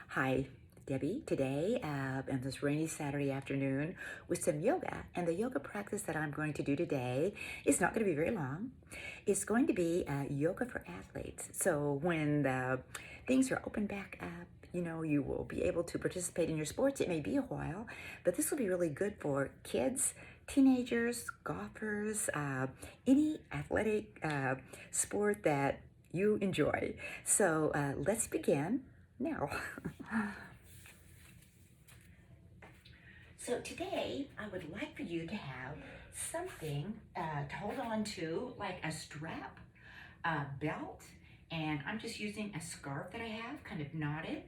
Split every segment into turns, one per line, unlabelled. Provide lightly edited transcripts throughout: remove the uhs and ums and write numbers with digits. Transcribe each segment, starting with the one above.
Hi, Debbie. Today, on this rainy Saturday afternoon, with some yoga. And the yoga practice that I'm going to do today is not going to be very long. It's going to be yoga for athletes. So when the things are open back up, you will be able to participate in your sports. It may be a while, but this will be really good for kids, teenagers, golfers, any athletic sport that you enjoy. So let's begin now. So today I would like for you to have something to hold on to, like a strap, a belt, and I'm just using a scarf that I have kind of knotted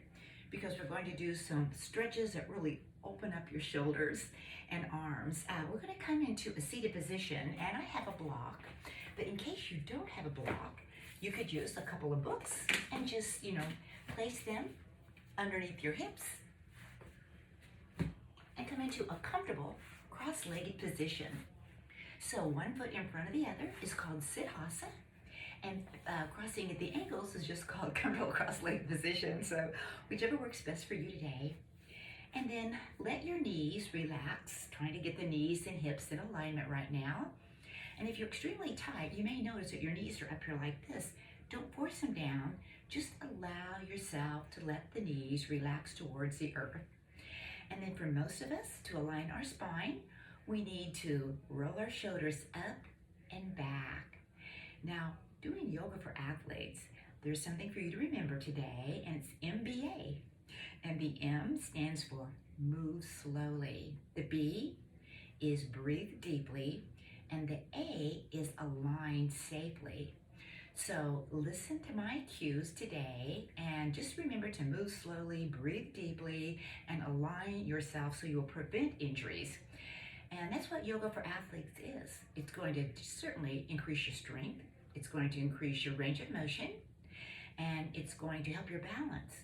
because we're going to do some stretches that really open up your shoulders and arms. We're going to come into a seated position, and I have a block, but in case you don't have a block, you could use a couple of books and just, place them underneath your hips and come into a comfortable cross-legged position. So one foot in front of the other is called Siddhasana, and crossing at the ankles is just called comfortable cross-legged position. So whichever works best for you today. And then let your knees relax, trying to get the knees and hips in alignment right now. And if you're extremely tight, you may notice that your knees are up here like this. Don't force them down. Just allow yourself to let the knees relax towards the earth. And then for most of us, to align our spine, we need to roll our shoulders up and back. Now, doing yoga for athletes, there's something for you to remember today, and it's MBA. And the M stands for move slowly. The B is breathe deeply, and the A is align safely. So listen to my cues today and just remember to move slowly, breathe deeply, and align yourself so you'll prevent injuries. And that's what yoga for athletes is. It's going to certainly increase your strength. It's going to increase your range of motion, and it's going to help your balance.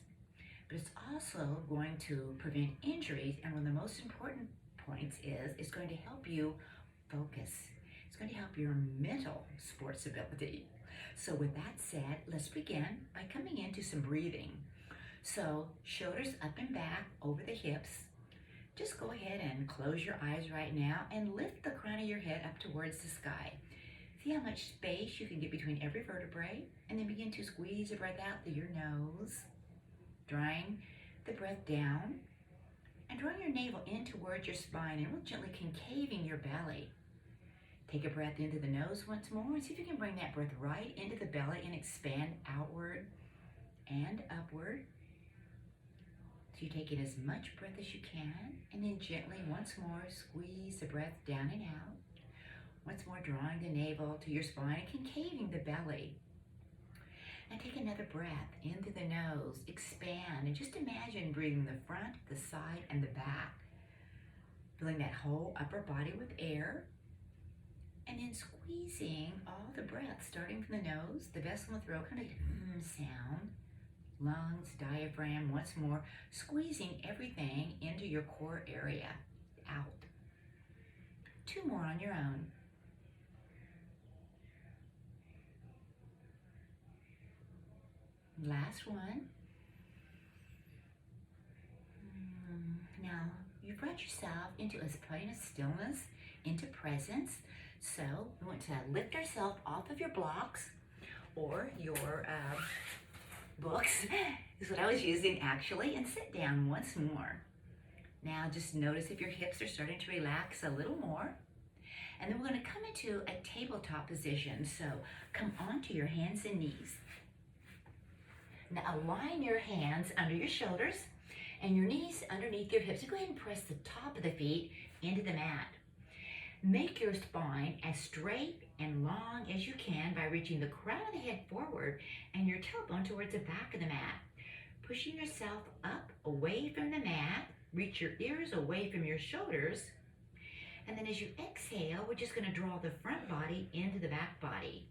But it's also going to prevent injuries, and one of the most important points is it's going to help you focus. It's going to help your mental sports ability. So with that said, let's begin by coming into some breathing. So shoulders up and back over the hips. Just go ahead and close your eyes right now and lift the crown of your head up towards the sky. See how much space you can get between every vertebrae, and then begin to squeeze the breath out through your nose, drawing the breath down and drawing your navel in towards your spine and real gently concaving your belly. Take a breath into the nose once more and see if you can bring that breath right into the belly and expand outward and upward. So you take in as much breath as you can, and then gently once more squeeze the breath down and out. Once more drawing the navel to your spine and concaving the belly. And take another breath into the nose, expand, and just imagine breathing the front, the side, and the back. Filling that whole upper body with air. And then squeezing all the breath, starting from the nose, the vessel in the throat, kind of sound, lungs, diaphragm, once more, squeezing everything into your core area, out. Two more on your own. Last one. Now, you've brought yourself into a point of stillness, into presence. So we want to lift ourselves off of your blocks or your books, is what I was using actually, and sit down once more. Now just notice if your hips are starting to relax a little more. And then we're going to come into a tabletop position. So come onto your hands and knees. Now align your hands under your shoulders and your knees underneath your hips. So go ahead and press the top of the feet into the mat. Make your spine as straight and long as you can by reaching the crown of the head forward and your tailbone towards the back of the mat. Pushing yourself up away from the mat, reach your ears away from your shoulders. And then as you exhale, we're just going to draw the front body into the back body.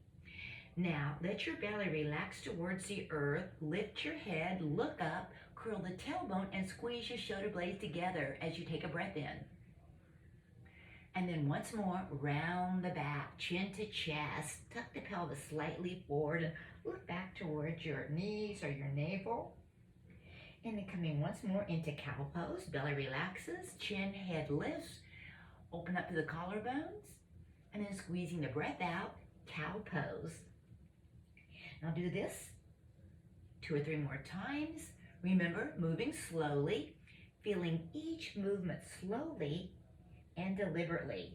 Now, let your belly relax towards the earth, lift your head, look up, curl the tailbone, and squeeze your shoulder blades together as you take a breath in. And then once more, round the back, chin to chest, tuck the pelvis slightly forward and look back towards your knees or your navel. And then coming once more into cow pose. Belly relaxes, chin, head lifts, open up to the collarbones, and then squeezing the breath out, cow pose. Now do this 2 or 3 more times. Remember, moving slowly, feeling each movement slowly and deliberately.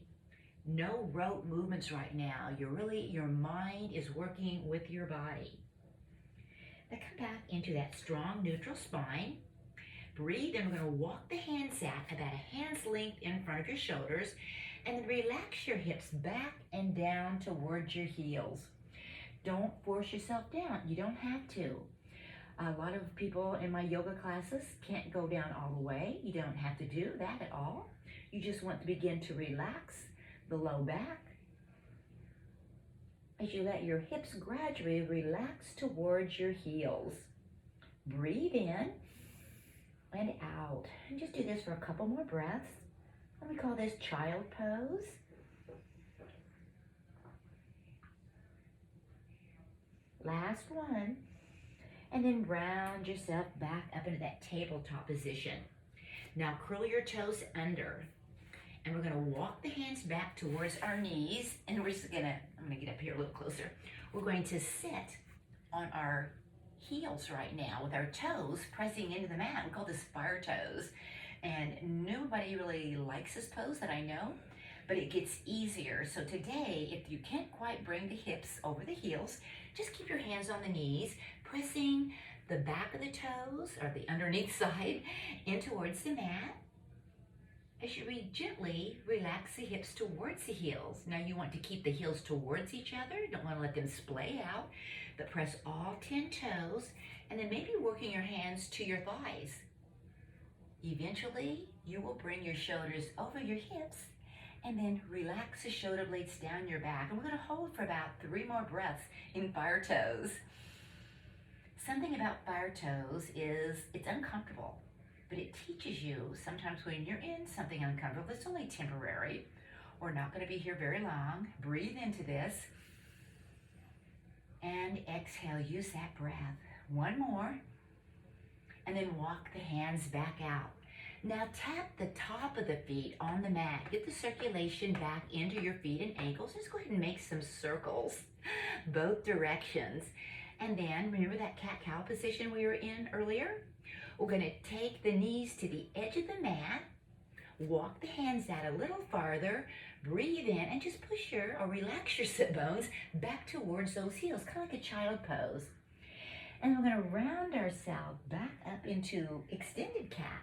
No rote movements right now. Your mind is working with your body. Now come back into that strong neutral spine. Breathe, and we're going to walk the hands out about a hand's length in front of your shoulders, and then relax your hips back and down towards your heels. Don't force yourself down. You don't have to. A lot of people in my yoga classes can't go down all the way. You don't have to do that at all. You just want to begin to relax the low back as you let your hips gradually relax towards your heels. Breathe in and out. And just do this for a couple more breaths. And we call this child pose. Last one. And then round yourself back up into that tabletop position. Now curl your toes under. And we're gonna walk the hands back towards our knees. And we're just gonna, I'm gonna get up here a little closer. We're going to sit on our heels right now with our toes pressing into the mat. We call this fire toes. And nobody really likes this pose that I know, but it gets easier. So today, if you can't quite bring the hips over the heels, just keep your hands on the knees, pressing the back of the toes or the underneath side in towards the mat. As you gently relax the hips towards the heels. Now you want to keep the heels towards each other. You don't want to let them splay out, but press all 10 toes, and then maybe working your hands to your thighs. Eventually, you will bring your shoulders over your hips, and then relax the shoulder blades down your back. And we're going to hold for about 3 more breaths in fire toes. Something about fire toes is it's uncomfortable, but it teaches you sometimes when you're in something uncomfortable that's only temporary, we're not going to be here very long. Breathe into this and exhale. Use that breath. 1 more, and then walk the hands back out. Now tap the top of the feet on the mat. Get the circulation back into your feet and ankles. Just go ahead and make some circles both directions. And then remember that cat-cow position we were in earlier? We're going to take the knees to the edge of the mat, walk the hands out a little farther, breathe in, and just push or relax your sit bones back towards those heels, kind of like a child pose. And we're going to round ourselves back up into extended cat.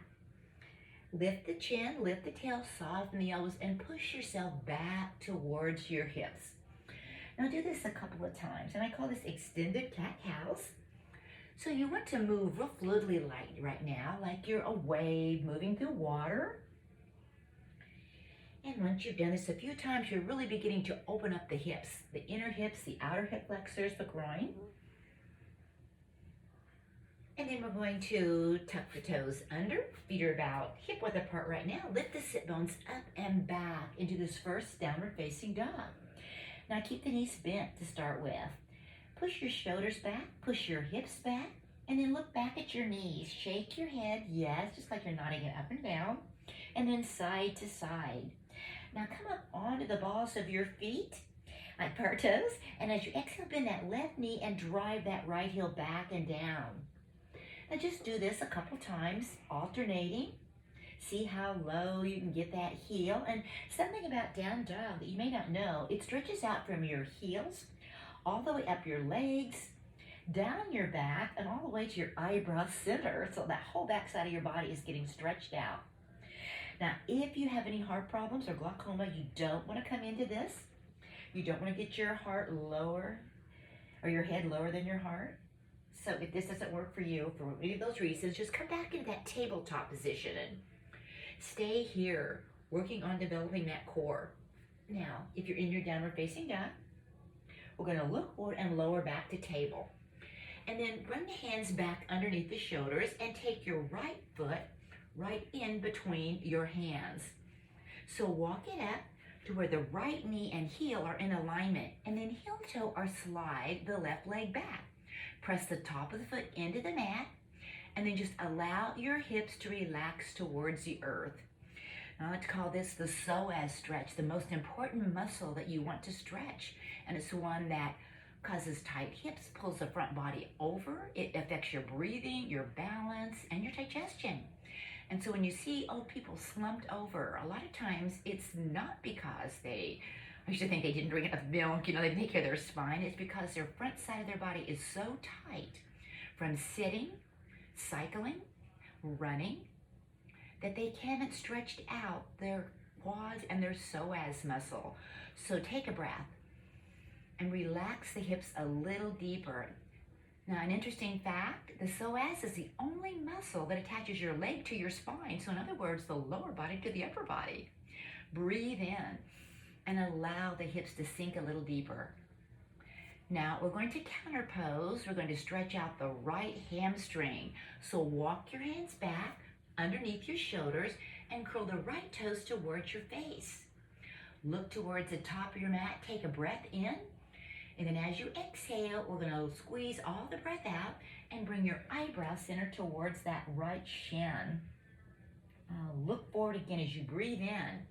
Lift the chin, lift the tail, soften the elbows, and push yourself back towards your hips. Now do this a couple of times, and I call this extended cat-cows. So you want to move real fluidly right now, like you're a wave moving through water. And once you've done this a few times, you're really beginning to open up the hips, the inner hips, the outer hip flexors, the groin. And then we're going to tuck the toes under. Feet are about hip width apart right now. Lift the sit bones up and back into this first downward facing dog. Now keep the knees bent to start with. Push your shoulders back, push your hips back, and then look back at your knees. Shake your head, yes, just like you're nodding it up and down. And then side to side. Now come up onto the balls of your feet, like fire toes. And as you exhale, bend that left knee and drive that right heel back and down. Now just do this a couple times, alternating. See how low you can get that heel. And something about down dog that you may not know, it stretches out from your heels all the way up your legs, down your back, and all the way to your eyebrow center. So that whole back side of your body is getting stretched out. Now, if you have any heart problems or glaucoma, you don't want to come into this. You don't want to get your heart lower or your head lower than your heart. So if this doesn't work for you, for any of those reasons, just come back into that tabletop position and stay here, working on developing that core. Now, if you're in your downward facing dog, we're going to look forward and lower back to table. And then run the hands back underneath the shoulders and take your right foot right in between your hands. So walk it up to where the right knee and heel are in alignment, and then heel toe or slide the left leg back. Press the top of the foot into the mat And then just allow your hips to relax towards the earth. Now, I like to call this the psoas stretch, the most important muscle that you want to stretch. And it's the one that causes tight hips, pulls the front body over. It affects your breathing, your balance, and your digestion. And so when you see old people slumped over, a lot of times it's not because I used to think they didn't drink enough milk, they didn't take care of their spine. It's because their front side of their body is so tight from sitting, cycling, running, that they haven't stretched out their quads and their psoas muscle. So take a breath and relax the hips a little deeper. Now, an interesting fact, the psoas is the only muscle that attaches your leg to your spine. So in other words, the lower body to the upper body. Breathe in and allow the hips to sink a little deeper. Now, we're going to counter pose. We're going to stretch out the right hamstring. So walk your hands back underneath your shoulders and curl the right toes towards your face. Look towards the top of your mat. Take a breath in. And then as you exhale, we're going to squeeze all the breath out and bring your eyebrow center towards that right shin. Look forward again as you breathe in.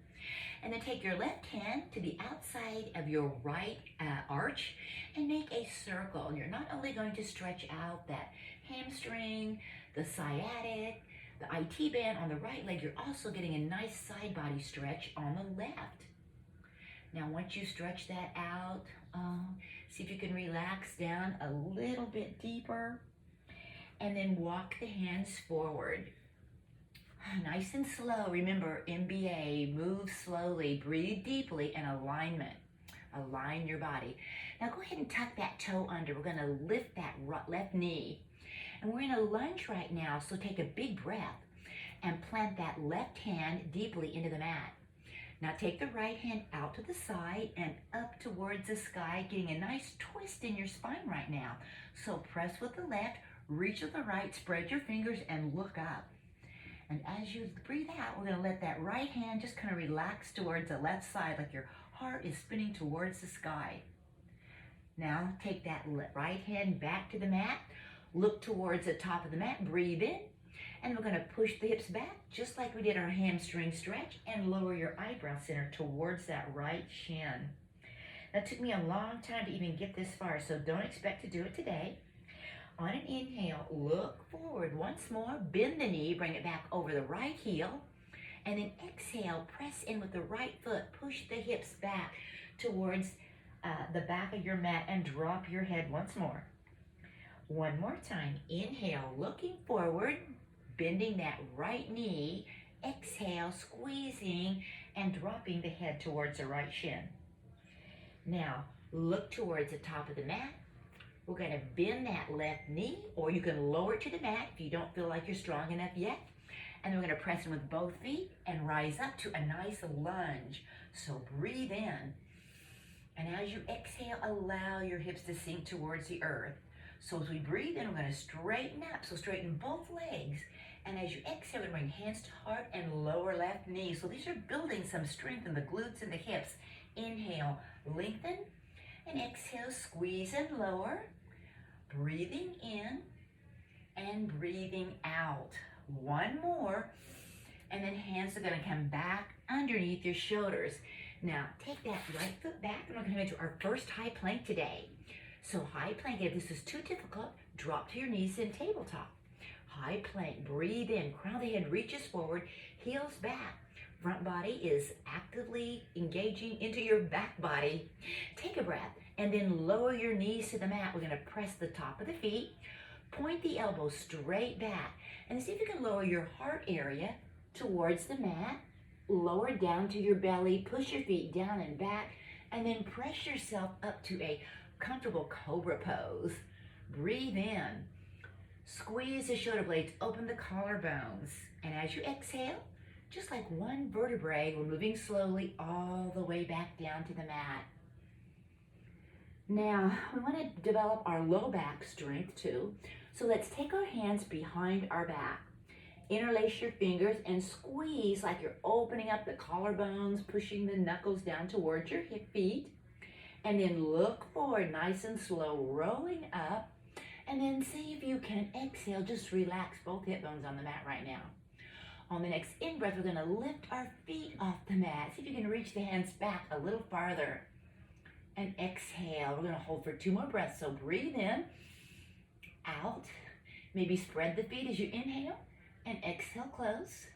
And then take your left hand to the outside of your right arch and make a circle. And you're not only going to stretch out that hamstring, the sciatic, the IT band on the right leg, you're also getting a nice side body stretch on the left. Now, once you stretch that out, see if you can relax down a little bit deeper, and then walk the hands forward. Nice and slow. Remember, MBA, move slowly, breathe deeply, and alignment. Align your body. Now go ahead and tuck that toe under. We're going to lift that left knee. And we're in a lunge right now, so take a big breath and plant that left hand deeply into the mat. Now take the right hand out to the side and up towards the sky, getting a nice twist in your spine right now. So press with the left, reach with the right, spread your fingers, and look up. And as you breathe out, we're going to let that right hand just kind of relax towards the left side, like your heart is spinning towards the sky. Now take that right hand back to the mat, look towards the top of the mat, breathe in, and we're going to push the hips back, just like we did our hamstring stretch, and lower your eyebrow center towards that right shin. That took me a long time to even get this far, so don't expect to do it today. On an inhale, look forward once more, bend the knee, bring it back over the right heel, and then exhale, press in with the right foot, push the hips back towards the back of your mat and drop your head once more. One more time, inhale, looking forward, bending that right knee, exhale, squeezing and dropping the head towards the right shin. Now, look towards the top of the mat. We're going to bend that left knee, or you can lower it to the mat if you don't feel like you're strong enough yet. And then we're going to press in with both feet and rise up to a nice lunge. So breathe in. And as you exhale, allow your hips to sink towards the earth. So as we breathe in, we're going to straighten up. So straighten both legs. And as you exhale, we bring hands to heart and lower left knee. So these are building some strength in the glutes and the hips. Inhale, lengthen. And exhale, squeeze and lower. Breathing in and breathing out. One more. And then hands are going to come back underneath your shoulders. Now, take that right foot back, and we're going to into our first high plank today. So high plank, if this is too difficult, drop to your knees in tabletop. High plank, breathe in, crown of the head reaches forward, heels back. Front body is actively engaging into your back body. Take a breath, and then lower your knees to the mat. We're going to press the top of the feet, point the elbows straight back, and see if you can lower your heart area towards the mat. Lower down to your belly, push your feet down and back, and then press yourself up to a comfortable cobra pose. Breathe in, squeeze the shoulder blades, open the collarbones, and as you exhale, just like one vertebrae, we're moving slowly all the way back down to the mat. Now, we want to develop our low back strength too, so let's take our hands behind our back. Interlace your fingers and squeeze like you're opening up the collarbones, pushing the knuckles down towards your hip feet. And then look forward nice and slow, rolling up And then see if you can exhale, just relax both hip bones on the mat right now. On the next in-breath, we're gonna lift our feet off the mat. See if you can reach the hands back a little farther. And exhale, we're gonna hold for 2 more breaths. So breathe in, out. Maybe spread the feet as you inhale, and exhale, close.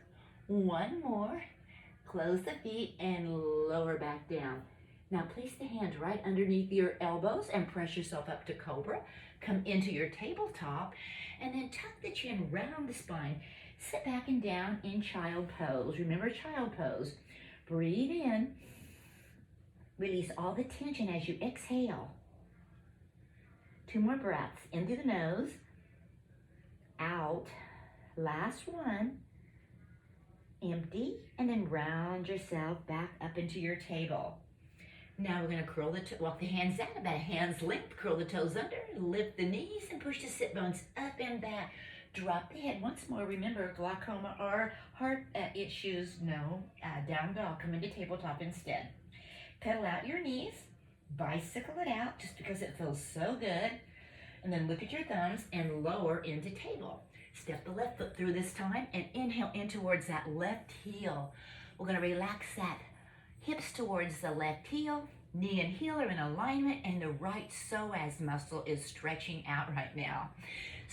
1 more, close the feet and lower back down. Now place the hands right underneath your elbows and press yourself up to cobra. Come into your tabletop and then tuck the chin round the spine. Sit back and down in child pose. Remember child pose. Breathe in. Release all the tension as you exhale. 2 more breaths. In through the nose. Out. Last one. Empty. And then round yourself back up into your table. Now we're going to walk the hands out about a hand's length. Curl the toes under. Lift the knees and push the sit bones up and back. Drop the head once more. Remember, glaucoma or heart issues, no. Down dog. Come into tabletop instead. Pedal out your knees. Bicycle it out just because it feels so good. And then look at your thumbs and lower into table. Step the left foot through this time and inhale in towards that left heel. We're going to relax that hips towards the left heel. Knee and heel are in alignment and the right psoas muscle is stretching out right now.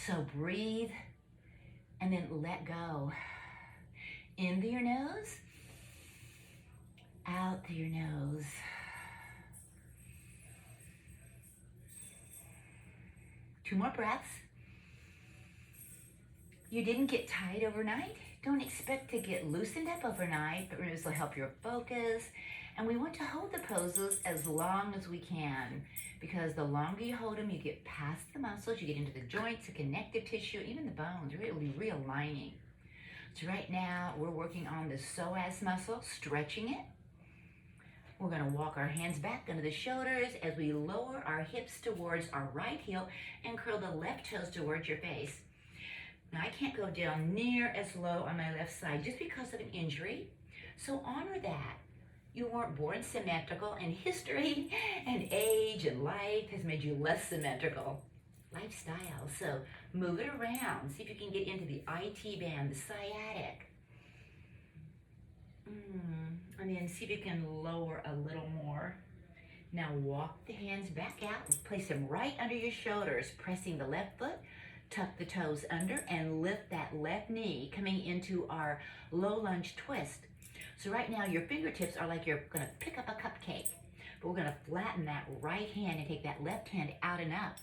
So breathe and then let go. In through your nose, out through your nose. Two more breaths. You didn't get tight overnight. Don't expect to get loosened up overnight, but this will help your focus. And we want to hold the poses as long as we can, because the longer you hold them, you get past the muscles, you get into the joints, the connective tissue, even the bones, really realigning. So right now, we're working on the psoas muscle, stretching it. We're going to walk our hands back under the shoulders as we lower our hips towards our right heel and curl the left toes towards your face. Now, I can't go down near as low on my left side just because of an injury. So honor that. You weren't born symmetrical, and history and age and life has made you less symmetrical. Lifestyle. So move it around. See if you can get into the IT band, the sciatic. And then see if you can lower a little more. Now walk the hands back out and place them right under your shoulders, pressing the left foot. Tuck the toes under and lift that left knee, coming into our low lunge twist. So right now your fingertips are like you're going to pick up a cupcake, but we're going to flatten that right hand and take that left hand out and up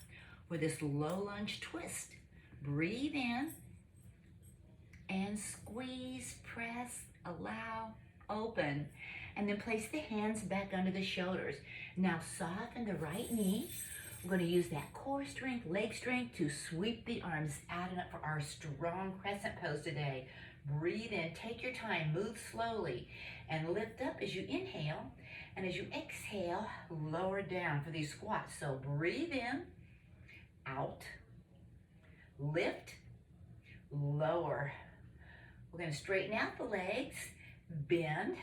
for this low lunge twist. Breathe in and squeeze, press, allow, open, and then place the hands back under the shoulders. Now soften the right knee. We're going to use that core strength, leg strength to sweep the arms out and up for our strong crescent pose today. Breathe in, take your time, move slowly, and lift up as you inhale. And as you exhale, lower down for these squats. So breathe in, out, lift, lower. We're going to straighten out the legs, bend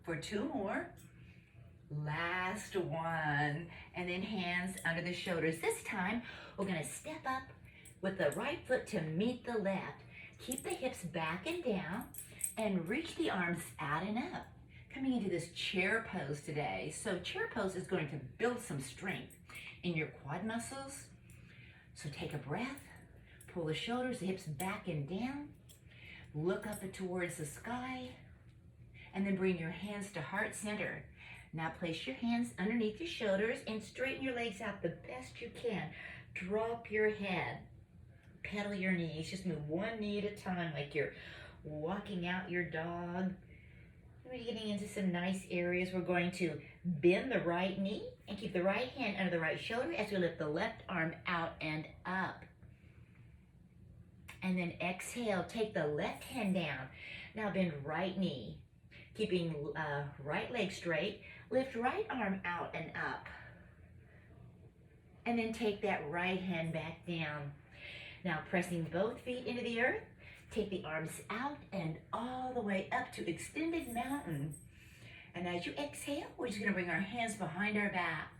for 2 more. Last one, and then hands under the shoulders. This time, we're going to step up with the right foot to meet the left. Keep the hips back and down, and reach the arms out and up. Coming into this chair pose today. So chair pose is going to build some strength in your quad muscles. So take a breath, pull the shoulders, the hips back and down. Look up towards the sky, and then bring your hands to heart center. Now place your hands underneath your shoulders and straighten your legs out the best you can. Drop your head. Pedal your knees. Just move one knee at a time like you're walking out your dog. We're getting into some nice areas. We're going to bend the right knee and keep the right hand under the right shoulder as we lift the left arm out and up. And then exhale, take the left hand down. Now bend right knee. Keeping right leg straight. Lift right arm out and up. And then take that right hand back down. Now pressing both feet into the earth. Take the arms out and all the way up to extended mountain. And as you exhale, we're just going to bring our hands behind our back.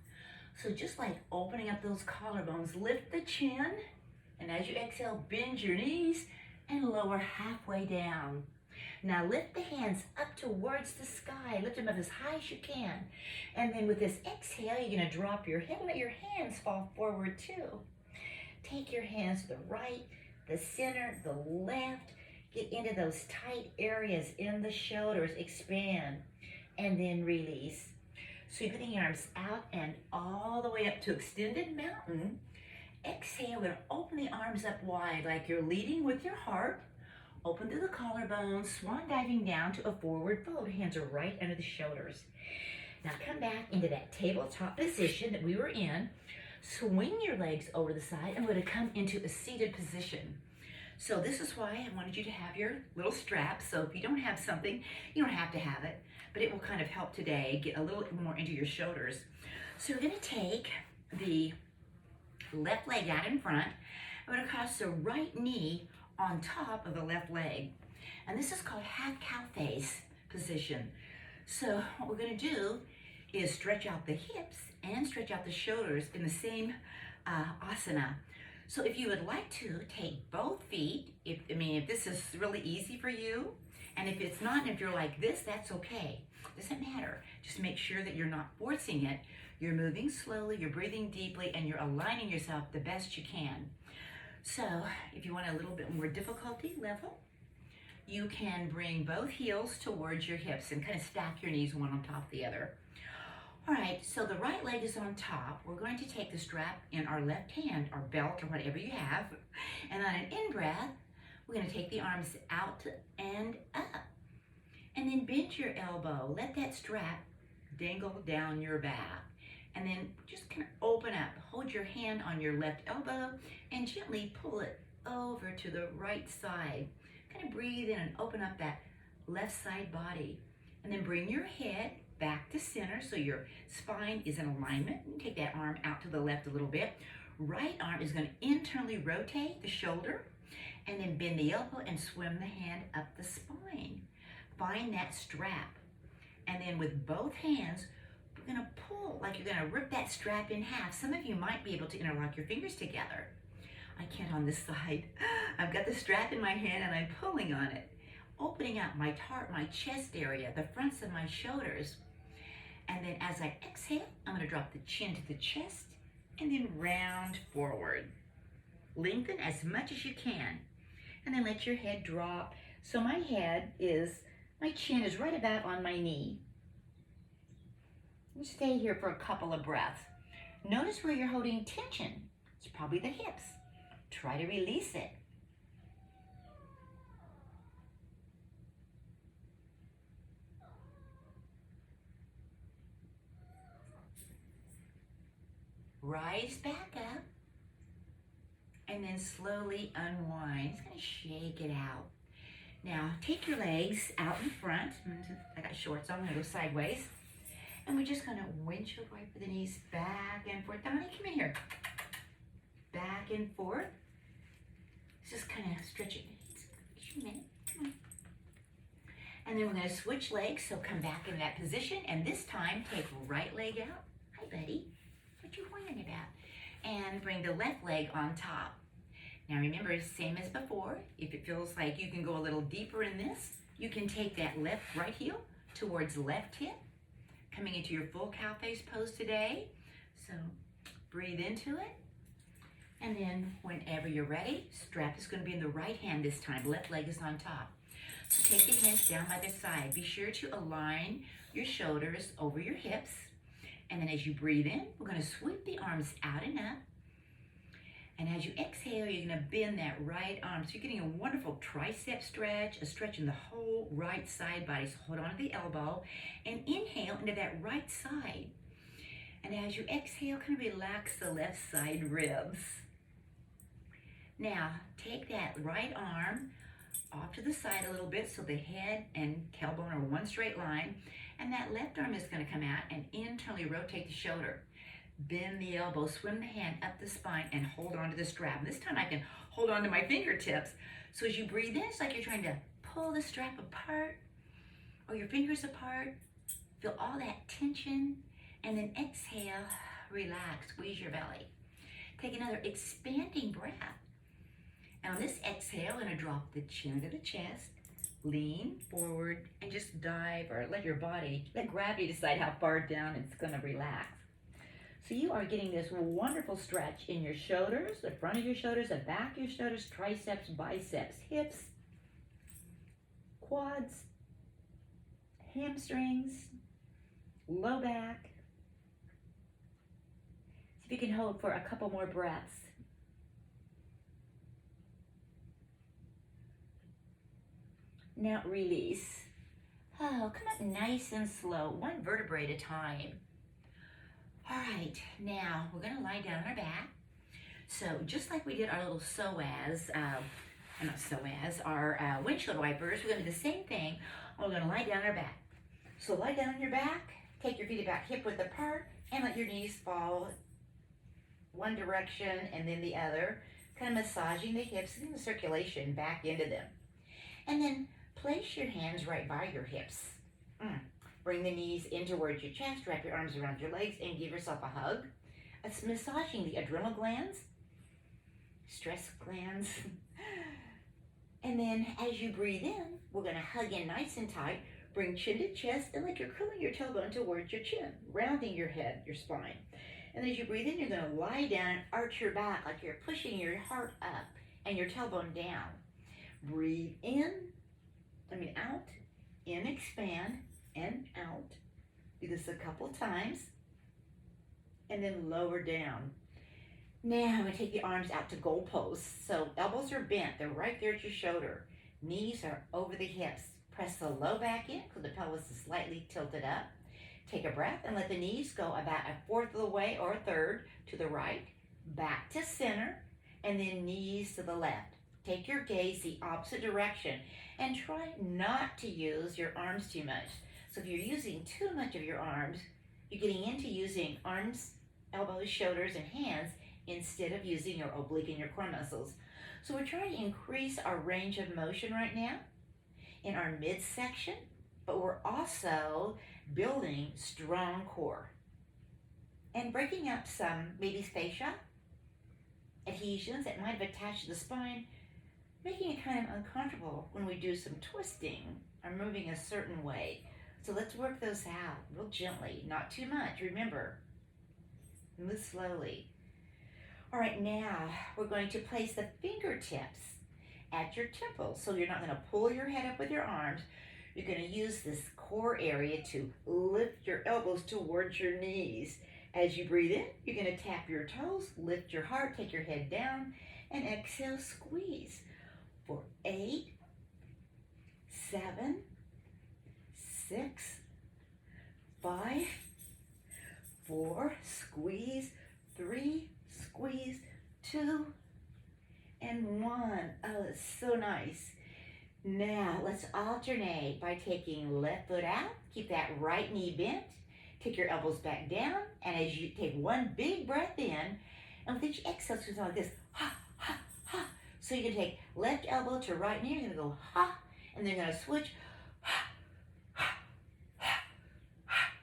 So just like opening up those collarbones, lift the chin And as you exhale, bend your knees and lower halfway down. Now lift the hands up towards the sky. Lift them up as high as you can. And then with this exhale, you're going to drop your head and let your hands fall forward too. Take your hands to the right, the center, the left. Get into those tight areas in the shoulders. Expand. And then release. So you're putting your arms out and all the way up to extended mountain. Exhale, we're going to open the arms up wide like you're leading with your heart. Open to the collarbones, swan diving down to a forward fold. Hands are right under the shoulders. Now come back into that tabletop position that we were in. Swing your legs over the side and we're going to come into a seated position. So this is why I wanted you to have your little strap. So if you don't have something, you don't have to have it, but it will kind of help today get a little more into your shoulders. So we're going to take the left leg out in front. We're going to cross the right knee on top of the left leg. And this is called half cow face position. So what we're going to do is stretch out the hips and stretch out the shoulders in the same asana. So if you would like to take both feet, if this is really easy for you, and if it's not, and if you're like this, that's okay. Doesn't matter. Just make sure that you're not forcing it. You're moving slowly, you're breathing deeply, and you're aligning yourself the best you can. So if you want a little bit more difficulty level, you can bring both heels towards your hips and kind of stack your knees one on top of the other. All right, so the right leg is on top. We're going to take the strap in our left hand, or belt, or whatever you have. And on an in-breath, we're going to take the arms out and up. And then bend your elbow. Let that strap dangle down your back. And then just kind of open up. Hold your hand on your left elbow and gently pull it over to the right side. Kind of breathe in and open up that left side body. And then bring your head back to center so your spine is in alignment. And take that arm out to the left a little bit. Right arm is going to internally rotate the shoulder and then bend the elbow and swim the hand up the spine. Find that strap. And then with both hands, we're going to pull like you're going to rip that strap in half. Some of you might be able to interlock your fingers together. I can't on this side. I've got the strap in my hand and I'm pulling on it, opening up my chest area, the fronts of my shoulders. And then as I exhale, I'm going to drop the chin to the chest and then round forward. Lengthen as much as you can. And then let your head drop. So my chin is right about on my knee. You stay here for a couple of breaths. Notice where you're holding tension. It's probably the hips. Try to release it. Rise back up. And then slowly unwind. Just kind of shake it out. Now, take your legs out in front. I got shorts on, I'm gonna go sideways. And we're just gonna windshield wiper the knees back and forth. Donnie, come in here. Back and forth. Just kind of stretch it. Just a minute, come on. And then we're gonna switch legs, so come back in that position. And this time, take right leg out. Hi, buddy. What you whining about? And bring the left leg on top. Now remember, same as before, if it feels like you can go a little deeper in this, you can take that right heel towards left hip, coming into your full cow face pose today. So breathe into it. And then whenever you're ready, strap is going to be in the right hand this time. Left leg is on top. So take the hands down by the side. Be sure to align your shoulders over your hips. And then as you breathe in, we're going to sweep the arms out and up. And as you exhale, you're going to bend that right arm. So you're getting a wonderful tricep stretch, a stretch in the whole right side body. So hold on to the elbow and inhale into that right side. And as you exhale, kind of relax the left side ribs. Now, take that right arm off to the side a little bit so the head and tailbone are one straight line. And that left arm is going to come out and internally rotate the shoulder. Bend the elbow, swim the hand up the spine, and hold on to the strap. And this time I can hold on to my fingertips. So as you breathe in, it's like you're trying to pull the strap apart or your fingers apart. Feel all that tension. And then exhale, relax, squeeze your belly. Take another expanding breath. And on this exhale, I'm gonna drop the chin to the chest, lean forward, and just dive or let your body, let gravity decide how far down it's gonna relax. So you are getting this wonderful stretch in your shoulders, the front of your shoulders, the back of your shoulders, triceps, biceps, hips, quads, hamstrings, low back. See if you can hold for a couple more breaths. Now release. Oh, come up nice and slow, one vertebrae at a time. All right, now we're gonna lie down on our back. So just like we did our little psoas, our windshield wipers, we're gonna do the same thing. We're gonna lie down on our back. So lie down on your back, take your feet about hip width apart, and let your knees fall one direction and then the other, kind of massaging the hips and the circulation back into them. And then place your hands right by your hips. Bring the knees in towards your chest, wrap your arms around your legs, and give yourself a hug. It's massaging the adrenal glands, stress glands. And then as you breathe in, we're going to hug in nice and tight. Bring chin to chest, and like you're curling your tailbone towards your chin, rounding your head, your spine. And as you breathe in, you're going to lie down and arch your back like you're pushing your heart up and your tailbone down. Breathe in, out, in, expand, and out. Do this a couple times, and then lower down. Now I'm going to take the arms out to goalposts. So elbows are bent, they're right there at your shoulder. Knees are over the hips. Press the low back in because the pelvis is slightly tilted up. Take a breath and let the knees go about a fourth of the way or a third to the right, back to center, and then knees to the left. Take your gaze the opposite direction and try not to use your arms too much. So if you're using too much of your arms, you're getting into using arms, elbows, shoulders, and hands instead of using your oblique and your core muscles. So we're trying to increase our range of motion right now in our midsection, but we're also building strong core and breaking up some maybe fascia adhesions that might have attached to the spine, making it kind of uncomfortable when we do some twisting or moving a certain way. So let's work those out real gently, not too much. Remember, move slowly. All right, now we're going to place the fingertips at your temples. So you're not going to pull your head up with your arms. You're going to use this core area to lift your elbows towards your knees. As you breathe in, you're going to tap your toes, lift your heart, take your head down, and exhale, squeeze for 8, 7, 6, 5, 4, squeeze, 3, squeeze, 2, and 1. Oh, it's so nice. Now, let's alternate by taking left foot out. Keep that right knee bent. Take your elbows back down. And as you take one big breath in, and with each exhale, it's like this. Ha, ha, ha. So you can take left elbow to right knee. You're going to go ha. And then you're going to switch. Ha, ha, ha, ha,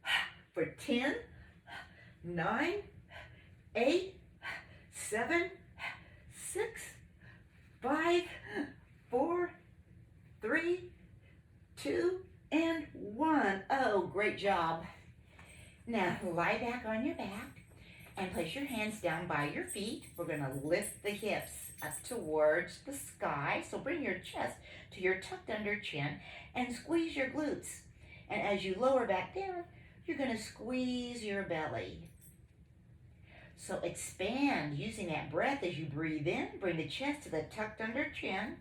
ha. For 10, 9, 8, 7, 6, 5, 4, 3, 2, and 1. Oh, great job. Now lie back on your back and place your hands down by your feet. We're going to lift the hips up towards the sky. So bring your chest to your tucked under chin and squeeze your glutes. And as you lower back down, you're going to squeeze your belly. So expand using that breath as you breathe in. Bring the chest to the tucked under chin.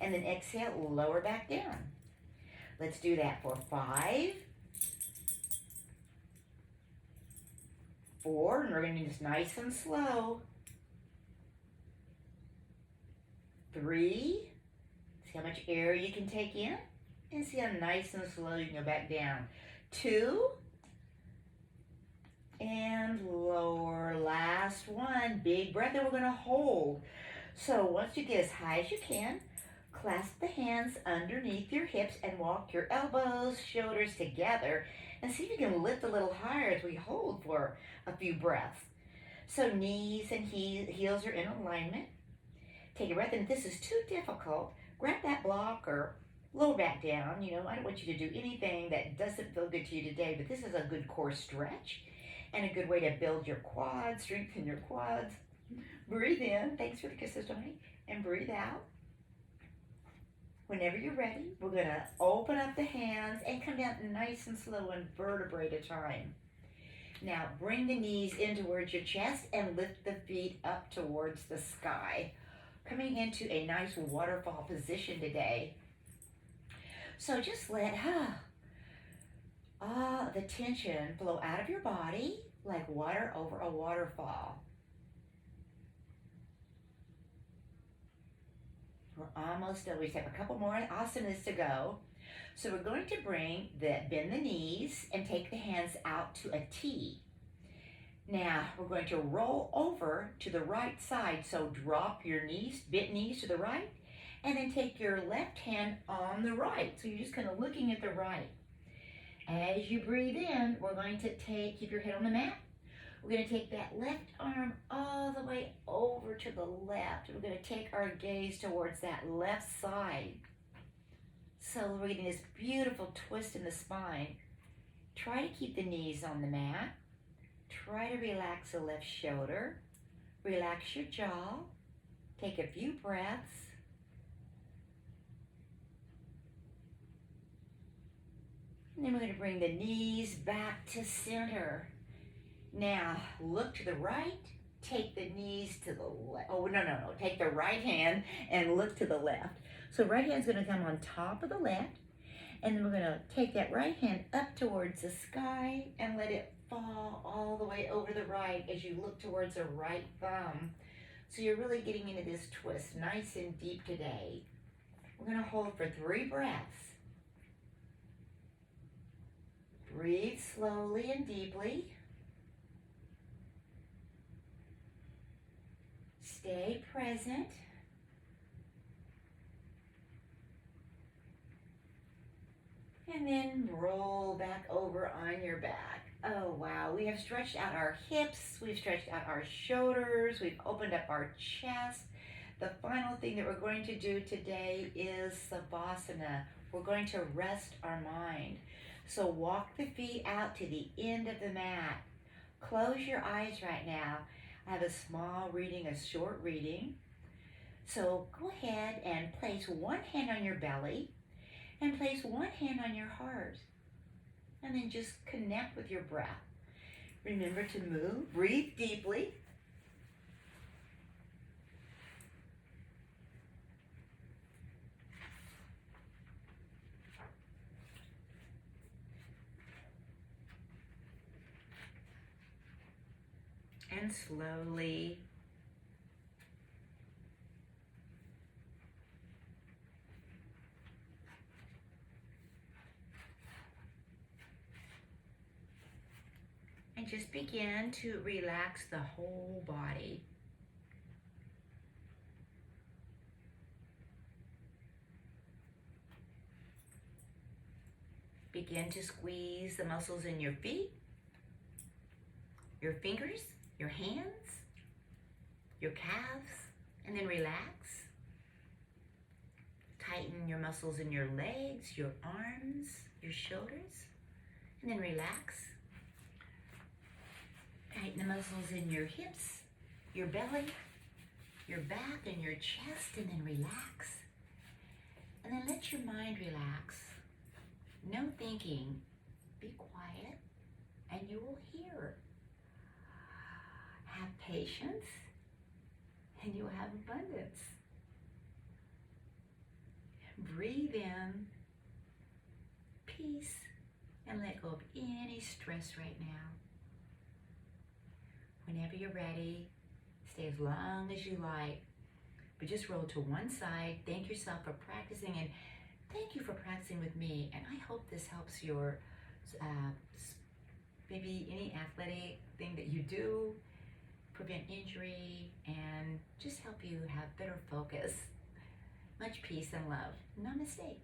And then exhale, lower back down. Let's do that for 5, 4, and we're going to do this nice and slow. 3, see how much air you can take in, and see how nice and slow you can go back down. 2, and lower. Last one, big breath, and we're going to hold. So once you get as high as you can, clasp the hands underneath your hips and walk your elbows, shoulders together, and see if you can lift a little higher as we hold for a few breaths. So knees and heels are in alignment. Take a breath, and if this is too difficult, grab that block or lower back down. You know, I don't want you to do anything that doesn't feel good to you today, but this is a good core stretch and a good way to build your quads, strengthen your quads. Breathe in. Thanks for the kisses, Tony. And breathe out. Whenever you're ready, we're going to open up the hands and come down nice and slow, one vertebrae at a time. Now, bring the knees in towards your chest and lift the feet up towards the sky. Coming into a nice waterfall position today. So just let all the tension flow out of your body like water over a waterfall. We're almost done. We just have a couple more asanas to go. So we're going to bend the knees and take the hands out to a T. Now we're going to roll over to the right side. So drop your knees, bent knees to the right, and then take your left hand on the right. So you're just kind of looking at the right. As you breathe in, we're going to keep your head on the mat. We're going to take that left arm all the way over to the left. We're going to take our gaze towards that left side. So we're getting this beautiful twist in the spine. Try to keep the knees on the mat. Try to relax the left shoulder. Relax your jaw. Take a few breaths. And then we're going to bring the knees back to center. Now, look to the right, take the knees to the left. Oh, no. Take the right hand and look to the left. So right hand's going to come on top of the left. And then we're going to take that right hand up towards the sky and let it fall all the way over the right as you look towards the right thumb. So you're really getting into this twist nice and deep today. We're going to hold for 3 breaths. Breathe slowly and deeply. Stay present. And then roll back over on your back. Oh, wow. We have stretched out our hips. We've stretched out our shoulders. We've opened up our chest. The final thing that we're going to do today is Savasana. We're going to rest our mind. So walk the feet out to the end of the mat. Close your eyes right now. I have a small reading, a short reading. So go ahead and place one hand on your belly and place one hand on your heart. And then just connect with your breath. Remember to move, breathe deeply. And slowly and just begin to relax the whole body. Begin to squeeze the muscles in your feet, your fingers, your hands, your calves, and then relax. Tighten your muscles in your legs, your arms, your shoulders, and then relax. Tighten the muscles in your hips, your belly, your back, and your chest, and then relax. And then let your mind relax. No thinking. Be quiet, and you will hear. Have patience, and you will have abundance. Breathe in peace and let go of any stress right now. Whenever you're ready, stay as long as you like, but just roll to one side. Thank yourself for practicing, and thank you for practicing with me. And I hope this helps your, maybe any athletic thing that you do, prevent injury, and just help you have better focus. Much peace and love. Namaste.